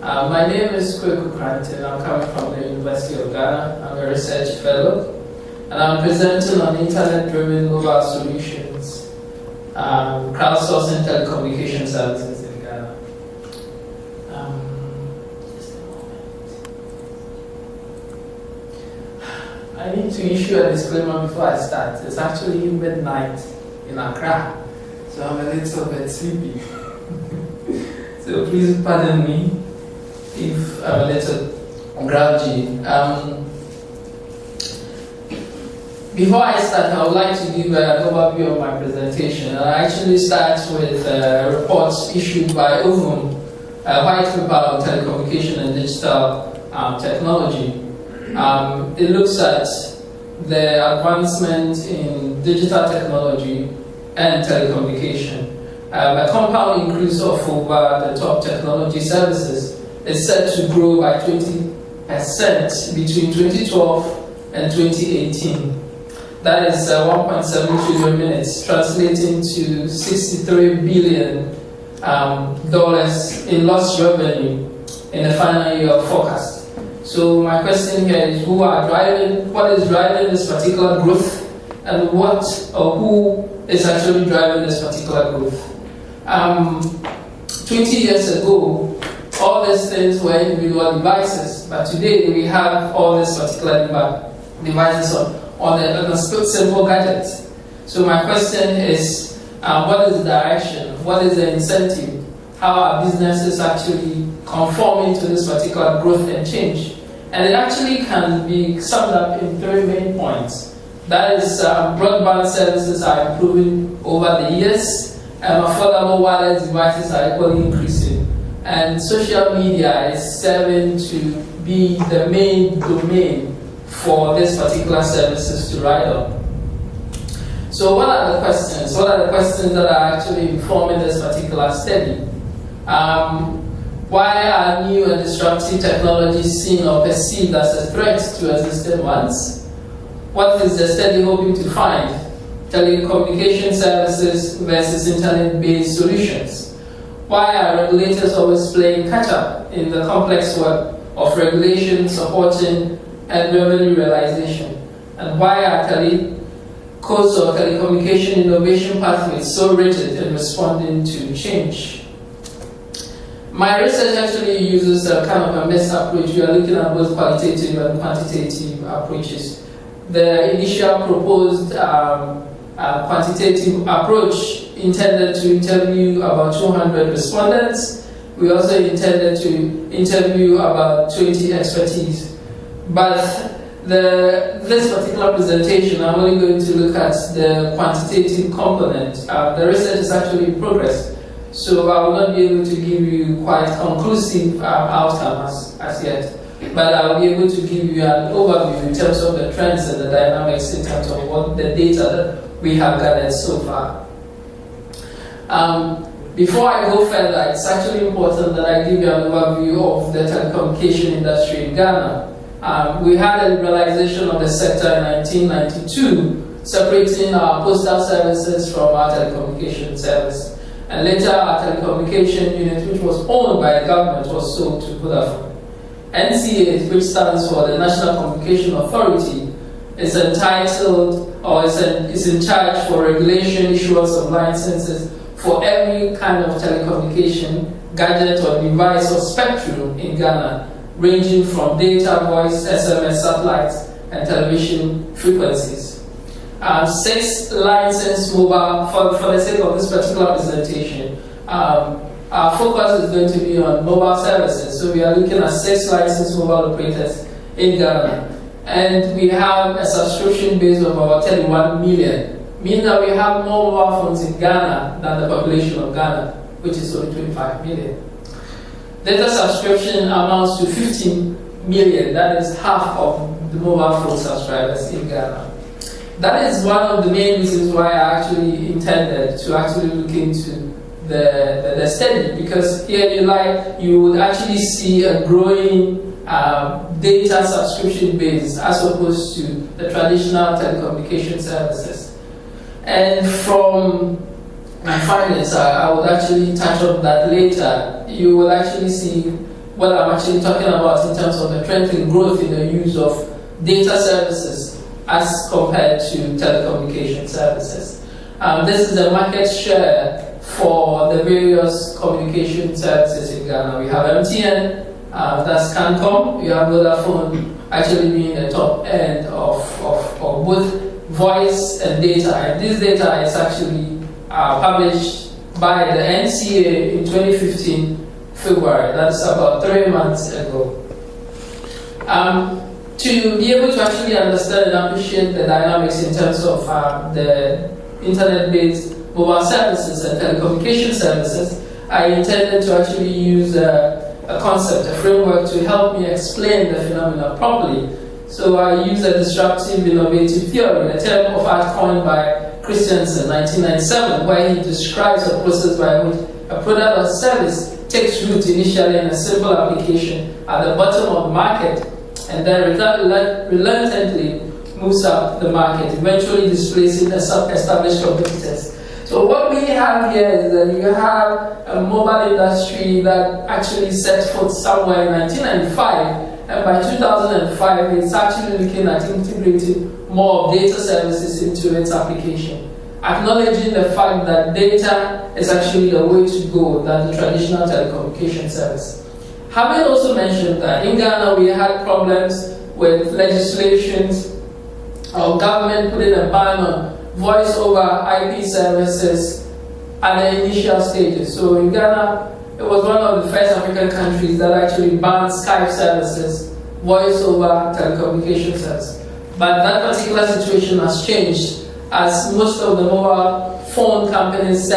My name is Kweku Koranteng. I'm coming from the University of Ghana. I'm a research fellow, and I'm presenting on internet-driven mobile solutions, crowdsourcing telecommunication services in Ghana. Just a moment. I need to issue a disclaimer before I start. It's actually midnight in Accra, so I'm a little bit sleepy. So please pardon me if I'm a little grouchy. Before I start, I would like to give an overview of my presentation. I actually start with reports issued by OVUM, a white paper on telecommunication and digital technology. It looks at the advancement in digital technology and telecommunication. A compound increase of over the top technology services is set to grow by 20% between 2012 and 2018. That is 1.7 trillion minutes, translating to $63 billion in lost revenue in the final year of forecast. So my question here is, what is driving this particular growth, and who is actually driving this particular growth? 20 years ago, all these things were individual devices, but today we have all these particular devices on a simple gadget. So my question is, what is the direction? What is the incentive? How are businesses actually conforming to this particular growth and change? And it actually can be summed up in three main points. That is, broadband services are improving over the years, and affordable wireless devices are equally increasing. And social media is serving to be the main domain for these particular services to ride on. So what are the questions? What are the questions that are actually informing this particular study? Why are new and disruptive technologies seen or perceived as a threat to existing ones? What is the study hoping to find? Telecommunication services versus internet-based solutions. Why are regulators always playing catch-up in the complex web of regulation, supporting, and revenue realization? And why are codes or telecommunication innovation pathways so rigid in responding to change? My research actually uses a kind of a mixed approach. We are looking at both qualitative and quantitative approaches. The initial proposed quantitative approach intended to interview about 200 respondents. We also intended to interview about 20 expertise. But this particular presentation, I'm only going to look at the quantitative component. The research is actually in progress, so I will not be able to give you quite conclusive outcomes as yet. But I will be able to give you an overview in terms of the trends and the dynamics in terms of what the data that we have gathered so far. Before I go further, it's actually important that I give you an overview of the telecommunication industry in Ghana. We had a liberalization of the sector in 1992, separating our postal services from our telecommunication service. And later, our telecommunication unit, which was owned by the government, was sold to Vodafone. NCA, which stands for the National Communication Authority, is entitled or is in charge for regulation, issuance of licenses for every kind of telecommunication, gadget or device or spectrum in Ghana, ranging from data, voice, SMS, satellites, and television frequencies. 6 licensed mobile, for the sake of this particular presentation, our focus is going to be on mobile services. So we are looking at 6 licensed mobile operators in Ghana. And we have a subscription base of about 31 million, meaning that we have more mobile phones in Ghana than the population of Ghana, which is only 25 million. Data subscription amounts to 15 million, that is half of the mobile phone subscribers in Ghana. That is one of the main reasons why I actually intended to actually look into the study, because here you would actually see a growing data subscription base as opposed to the traditional telecommunication services. And from my findings, I would actually touch on that later. You will actually see what I'm actually talking about in terms of the trend in growth in the use of data services as compared to telecommunication services. This is the market share for the various communication services in Ghana. We have MTN, that's Cancom. You have Vodafone actually being the top end of both voice and data. And this data is actually published by the NCA in 2015 February. That's about 3 months ago. To be able to actually understand and appreciate the dynamics in terms of the internet-based mobile services and telecommunication services, I intended to actually use a concept, a framework to help me explain the phenomena properly. So I use a disruptive innovative theory, a term of art coined by Christensen in 1997, where he describes a process by which a product or service takes root initially in a simple application at the bottom of the market and then reluctantly moves up the market, eventually displacing established competitors. So what we have here is that you have a mobile industry that actually set foot somewhere in 1995, and by 2005 it's actually looking at integrating more of data services into its application, acknowledging the fact that data is actually the way to go than the traditional telecommunication service. Having also mentioned that in Ghana we had problems with legislations or government putting a ban on voice over IP services at the initial stages. So in Ghana, it was one of the first African countries that actually banned Skype services, voice over telecommunication services. But that particular situation has changed as most of the mobile phone companies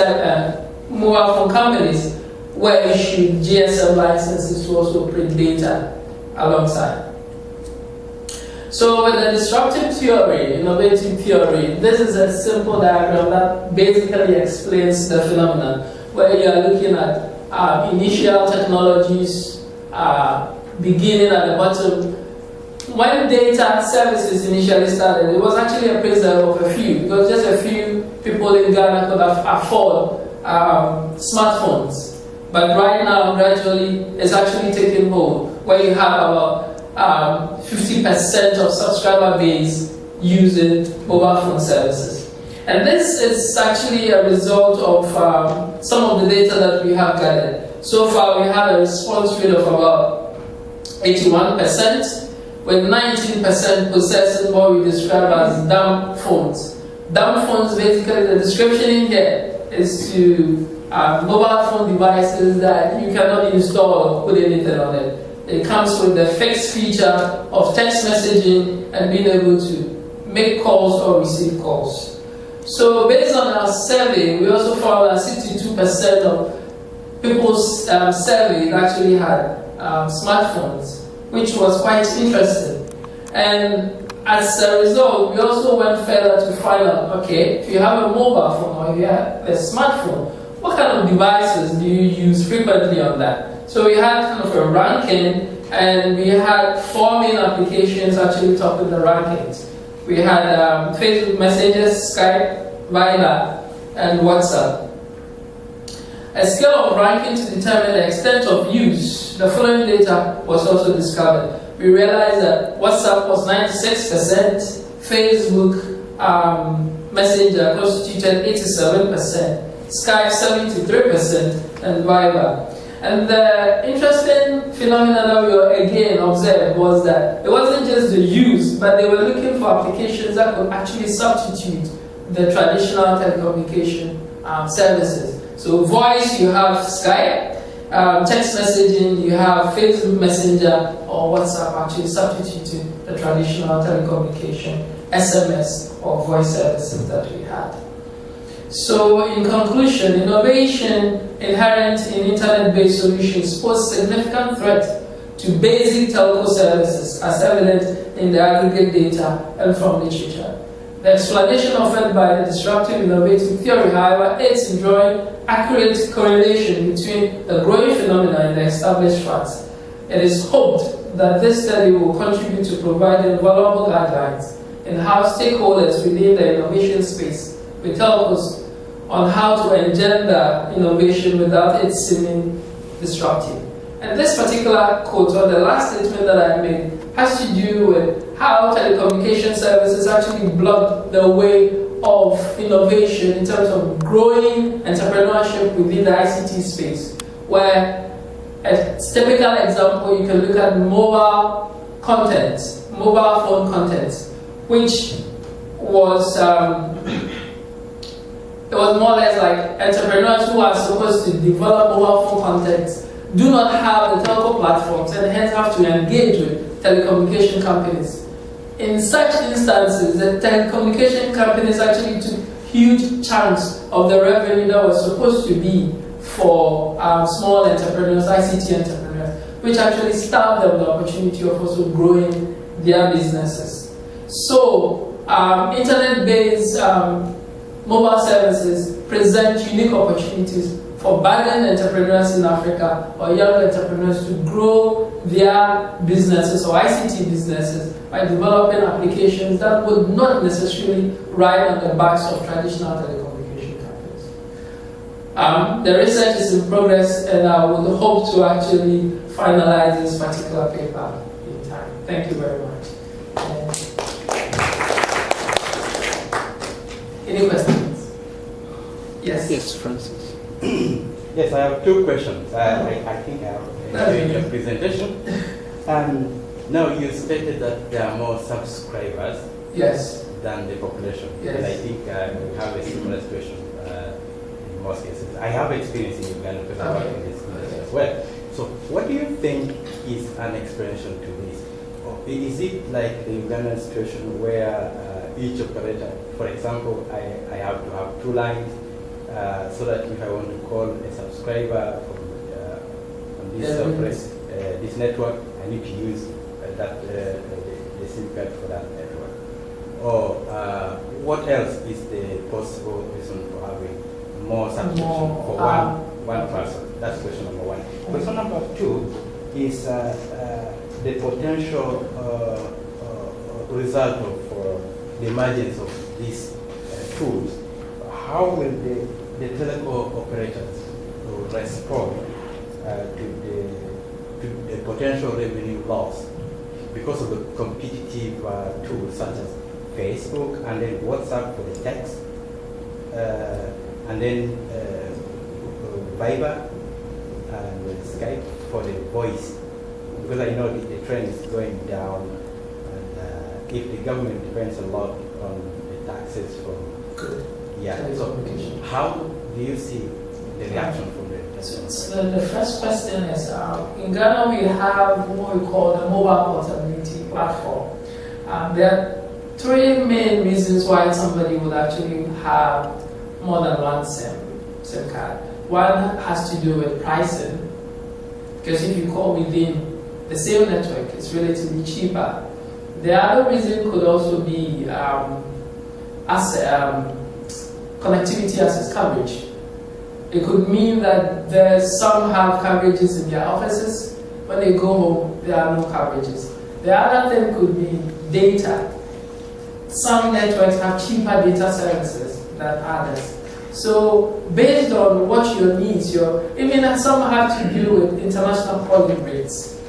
were issued GSM licenses to also operate data alongside. So with the disruptive theory, innovative theory, this is a simple diagram that basically explains the phenomenon, where you are looking at initial technologies beginning at the bottom. When data services initially started, it was actually a preserve of a few, because just a few people in Ghana could afford smartphones. But right now, gradually, it's actually taking hold, where you have about 50% of subscriber base using mobile phone services. And this is actually a result of some of the data that we have gathered. So far, we have a response rate of about 81%, with 19% possessing what we describe as dumb phones. Dumb phones, basically, the description in here is to mobile phone devices that you cannot install or put anything on it. It comes with the fixed feature of text messaging and being able to make calls or receive calls. So based on our survey, we also found that 62% of people's survey actually had smartphones, which was quite interesting. And as a result, we also went further to find out, okay, if you have a mobile phone or you have a smartphone, what kind of devices do you use frequently on that? So we had kind of a ranking, and we had 4 main applications actually topping the rankings. We had Facebook Messenger, Skype, Viber, and WhatsApp. A scale of ranking to determine the extent of use, the following data was also discovered. We realized that WhatsApp was 96%, Facebook Messenger constituted 87%, Skype 73%, and Viber. And the interesting phenomenon that we again observed was that it wasn't just the use, but they were looking for applications that could actually substitute the traditional telecommunication services. So voice, you have Skype, text messaging, you have Facebook Messenger or WhatsApp actually substituting the traditional telecommunication, SMS or voice services that we had. So in conclusion, innovation inherent in internet-based solutions pose significant threat to basic telco services as evident in the aggregate data and from literature. The explanation offered by the disruptive innovative theory, however, aids in drawing accurate correlation between the growing phenomena and the established facts. It is hoped that this study will contribute to providing valuable guidelines in how stakeholders within the innovation space will help us on how to engender innovation without it seeming disruptive. And this particular quote, or the last statement that I made, has to do with how telecommunication services actually block the way of innovation in terms of growing entrepreneurship within the ICT space, where a typical example, you can look at mobile content, mobile phone content, which was it was more or less like entrepreneurs who are supposed to develop mobile phone content do not have the telco platforms and hence have to engage with telecommunication companies. In such instances, the telecommunication companies actually took huge chunks of the revenue that was supposed to be for small entrepreneurs, ICT entrepreneurs, which actually starved them the opportunity of also growing their businesses. So, internet-based mobile services present unique opportunities for budding entrepreneurs in Africa or young entrepreneurs to grow their businesses or ICT businesses by developing applications that would not necessarily ride on the backs of traditional telecommunication companies. The research is in progress, and I would hope to actually finalize this particular paper in time. Thank you very much. Any questions? Yes. Yes, Francis. Yes, I have two questions. I think I have enjoyed your presentation. Now, you stated that there are more subscribers than the population. Yes. And I think we have a similar situation in most cases. I have experience in Uganda because I work in this industry as well. So what do you think is an explanation to this? Or is it like the Ugandan situation where each operator, for example, I have to have two lines, so that if I want to call a subscriber from this network, I need to use the SIM card for that network. Or what else is the possible reason for having more subscription for one person? That's question number one. Question number two is the potential result of the emergence of these tools. How will the telecom operators respond to the potential revenue loss because of the competitive tools such as Facebook and then WhatsApp for the text, and then Viber and Skype for the voice? Because I know the trend is going down, and if the government depends a lot on the taxes from so how do you see the reaction from the So the first question is, in Ghana we have what we call the mobile portability platform. There are three main reasons why somebody would actually have more than one SIM card. One has to do with pricing, because if you call within the same network, it's relatively cheaper. The other reason could also be connectivity access coverage. It could mean that some have coverages in their offices. When they go home, there are no coverages. The other thing could be data. Some networks have cheaper data services than others. So based on what your needs, even some have to do with international calling rates.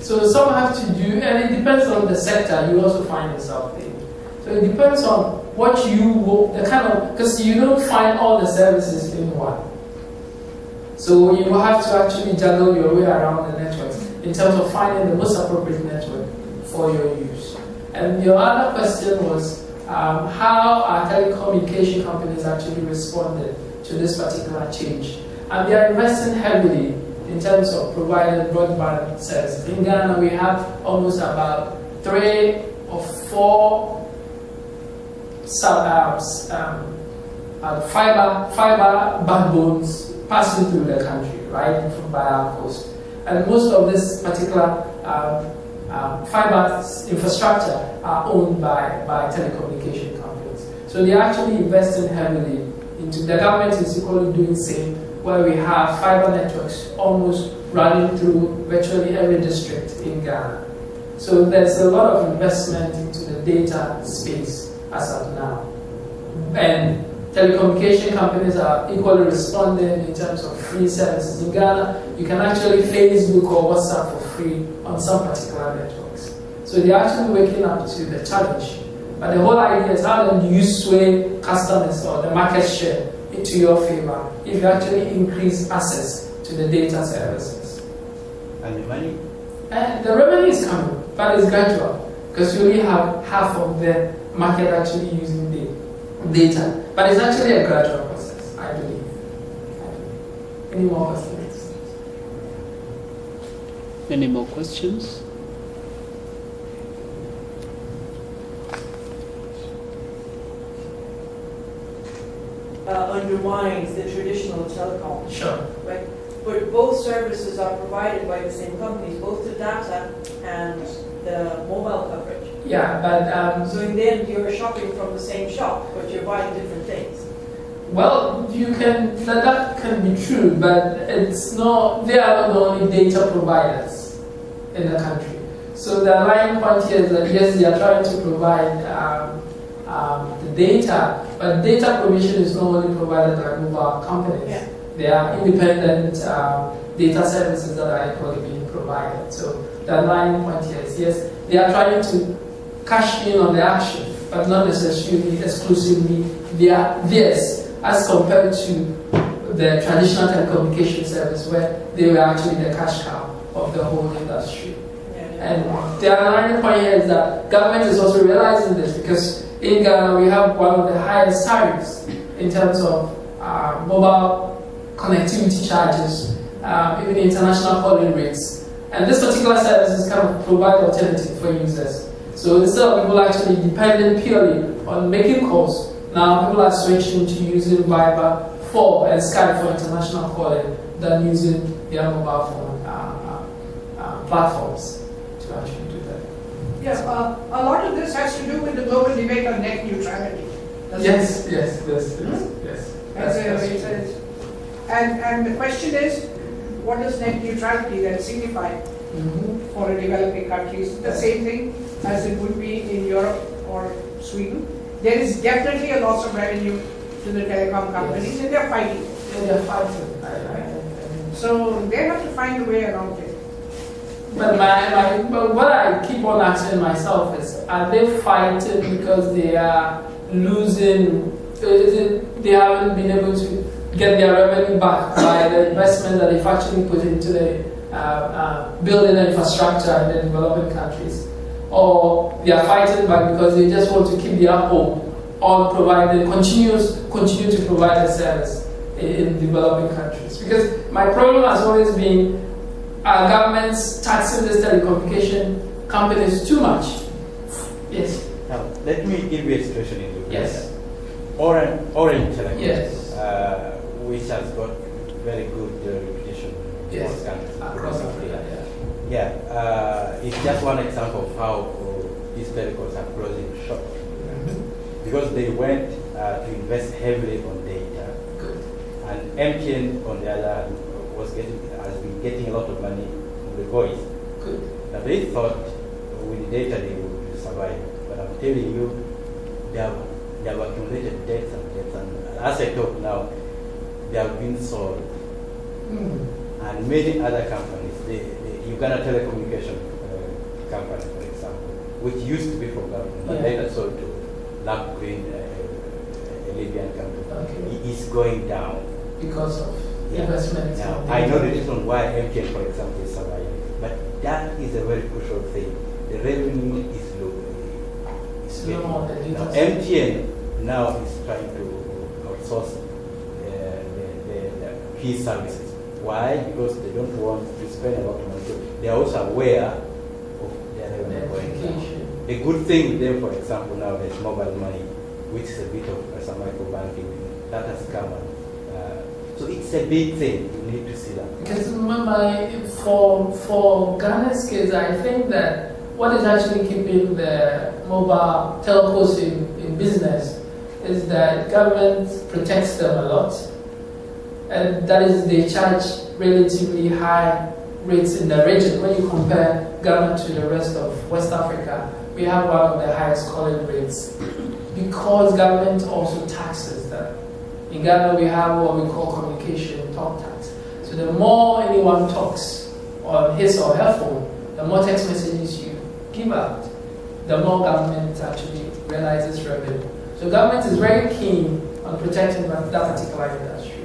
So some have to do, and it depends on the sector you also find yourself in. So it depends on what because you don't find all the services in one. So you will have to actually juggle your way around the networks in terms of finding the most appropriate network for your use. And your other question was how are telecommunication companies actually responded to this particular change. And they are investing heavily in terms of providing broadband services. In Ghana, we have almost about 3 or 4 fiber backbones passing through the country, right, from by our coast. And most of this particular fiber infrastructure are owned by telecommunication companies. So they're actually investing heavily into, the government is equally doing the same, where we have fiber networks almost running through virtually every district in Ghana. So there's a lot of investment into the data space as of now. And telecommunication companies are equally responding in terms of free services. In Ghana, you can actually Facebook or WhatsApp for free on some particular networks. So they're actually waking up to the challenge. But the whole idea is how then do you sway customers or the market share into your favor if you actually increase access to the data services. And the money? And the revenue is coming, but it's gradual because you only have half of the market actually using the data. But it's actually a gradual process, I believe. Any more questions? Any more questions? Undermines the traditional telecom. Sure. Right? But both services are provided by the same companies, both the data and the mobile coverage. Yeah, but So in the end, you're shopping from the same shop, but you're buying different things. well, you can that can be true, but it's not. They are not the only data providers in the country. So the line point here is that yes, they are trying to provide the data, but data provision is not only provided by mobile companies. Yeah. There are independent data services that are equally being provided. So the line point here is yes, they are trying to cash in on the action, but not necessarily exclusively theirs, as compared to the traditional telecommunication service where they were actually the cash cow of the whole industry. And the underlying point here is that government is also realizing this because in Ghana we have one of the highest tariffs in terms of mobile connectivity charges, even international calling rates. And this particular service is kind of provide alternative for users. So instead of people actually depending purely on making calls, now people are switching to using Viber 4 and Skype for international calling than using their mobile phone platforms to actually do that. Yes, a lot of this has to do with the global debate on net neutrality. Yes. And the question is, what does net neutrality then signify for a developing country? Is it the same thing as it would be in Europe or Sweden? There is definitely a loss of revenue to the telecom companies, and they're fighting. So they have to find a way around it. But but what I keep on asking myself is, are they fighting because they are losing? They haven't been able to get their revenue back by the investment that they've actually put into the building infrastructure in the developing countries, or they are fighting back because they just want to keep their hope on providing continue to provide a service in developing countries. Because my problem has always been our governments taxing these telecommunication companies too much. Yes. Now, let me give you a situation in Uganda. Yes. Orange Telecom, Yes. which has got very good reputation in Yes. most countries. Across Africa, It's just one example of how these telecoms are closing shop. Because they went to invest heavily on data. Good. And MTN, on the other hand, has been getting a lot of money from the voice. Good. Now they thought with the data they would survive. But I'm telling you, they have accumulated debts and debts. And as I talk now, they have been sold. And many other companies, the Uganda Telecommunication company, for example, which used to be from government, but later sold to Lab Green, a Libyan company, is going down. Because of investments. Now, I know the reason why MTN, for example, is surviving, but that is a very crucial thing. The revenue is low. Now, MTN now is trying to outsource the key services. Why? Because they don't want to spend a lot of money. So they are also aware of their revenue going down. The good thing with them, for example, now there's mobile money, which is a bit of some micro banking that has come on. So it's a big thing. You need to see that. Because for Ghana's case, I think that what is actually keeping the mobile telcos in business is that government protects them a lot, and that is they charge relatively high rates in the region. When you compare Ghana to the rest of West Africa, we have one of the highest calling rates because government also taxes them. In Ghana, we have what we call communication talk tax. So the more anyone talks on his or her phone, the more text messages you give out, the more government actually realizes revenue. So government is very keen on protecting that particular industry.